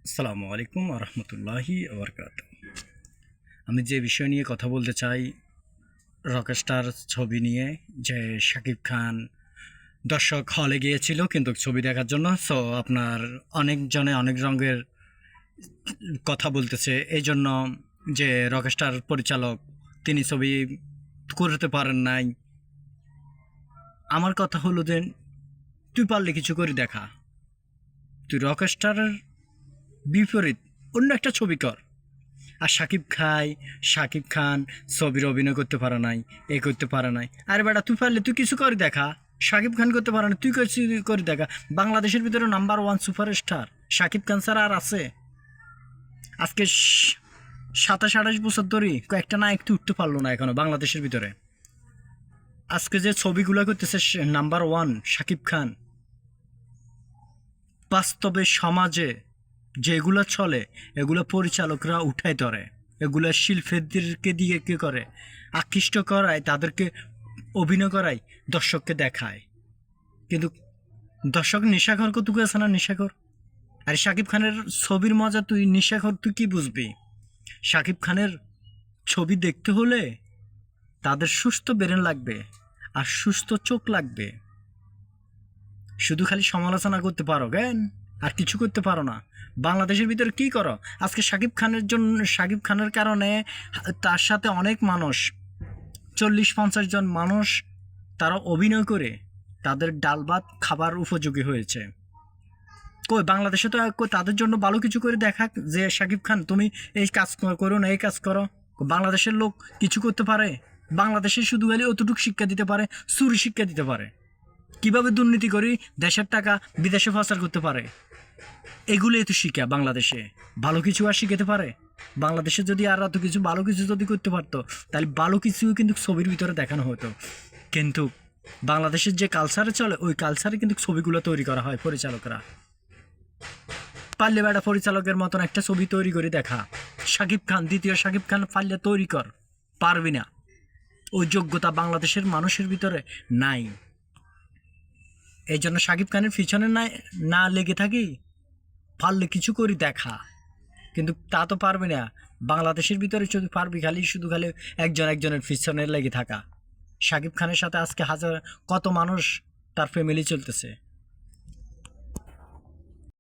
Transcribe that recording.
আসসালামু আলাইকুম রহমতুল্লাহি আবরকাত। আমি যে বিষয় নিয়ে কথা বলতে চাই, রকস্টার ছবি নিয়ে, যে শাকিব খান দর্শক হলে গিয়েছিল কিন্তু ছবি দেখার জন্য। সো আপনার অনেকজনে অনেক রঙের কথা বলতেছে এই জন্য, যে রকস্টার পরিচালক তিনি ছবি করতে পারেন নাই। আমার কথা হলো যে তুই পারলে কিছু করে দেখা, তুই রকস্টারের বিপরীত অন্য একটা ছবি কর। আর শাকিব খান ছবির অভিনয় করতে পারে নাই, এ করতে পারে নাই। আরে বেটা, তুই পারলে তুই কিছু করে দেখা। শাকিব খান করতে পারে না, তুই কিছু করে দেখা। বাংলাদেশের ভিতরে number one superstar Shakib Khan sir আর আছে? আজকে 27-28 বছর ধরে কয়েকটা নায়ক তুই উঠতে পারলো না এখনো বাংলাদেশের ভিতরে। আজকে যে ছবিগুলো করতেছে নাম্বার ওয়ান শাকিব খান, বাস্তবে সমাজে যেগুলো চলে এগুলো পরিচালকরা উঠাই ধরে, এগুলো শিল্পীদেরকে দিয়ে কী করে আকৃষ্ট করায়, তাদেরকে অভিনয় করায়, দর্শককে দেখায়। কিন্তু দর্শক নেশাখর কতটুকু আছে না? নেশাখর। আর শাকিব খানের ছবির মজা তুই নেশাখর, তুই কি বুঝবি? শাকিব খানের ছবি দেখতে হলে তাদের সুস্থ ব্রেন লাগবে আর সুস্থ চোখ লাগবে। শুধু খালি সমালোচনা করতে পারো জ্ঞান, আর কিছু করতে পারো না। বাংলাদেশের ভিতরে কী করো? আজকে শাকিব খানের কারণে তার সাথে অনেক মানুষ, 40-50 জন মানুষ, তারা অভিনয় করে তাদের ডাল ভাত খাবার উপযোগী হয়েছে। কই বাংলাদেশে তো তাদের জন্য ভালো কিছু করে দেখাক, যে শাকিব খান তুমি এই কাজ করো না, এই কাজ করো। বাংলাদেশের লোক কিছু করতে পারে? বাংলাদেশে শুধু খালি অতটুকু শিক্ষা দিতে পারে, চুরি শিক্ষা দিতে পারে, কিভাবে দুর্নীতি করি দেশের টাকা বিদেশে পাচার করতে পারে। এগুলোই তো শিক্ষা বাংলাদেশে। ভালো কিছু আর শিখাতে পারে? বাংলাদেশে যদি আর এত কিছু ভালো কিছু যদি করতে পারতো, তাহলে ভালো কিছু কিন্তু ছবির ভিতরে দেখানো হতো। কিন্তু বাংলাদেশের যে কালচারে চলে, ওই কালচারে কিন্তু ছবিগুলো তৈরি করা হয় পরিচালকরা। পারলে বেটা পরিচালকের মতন একটা ছবি তৈরি করে দেখা। শাকিব খান, দ্বিতীয় শাকিব খান পারলে তৈরি কর। পারবি না, ওই যোগ্যতা বাংলাদেশের মানুষের ভিতরে নাই। এই জন্য শাকিব খানের পিছনে না লেগে থাকি, পারলে কিছু করি দেখা। কিন্তু তা তো পারবি না। বাংলাদেশের ভিতরে শুধু পারবি শুধু খালি একজনের পিছনে লেগে থাকা। শাকিব খানের সাথে আজকে কত মানুষ, তার ফ্যামিলি চলতেছে।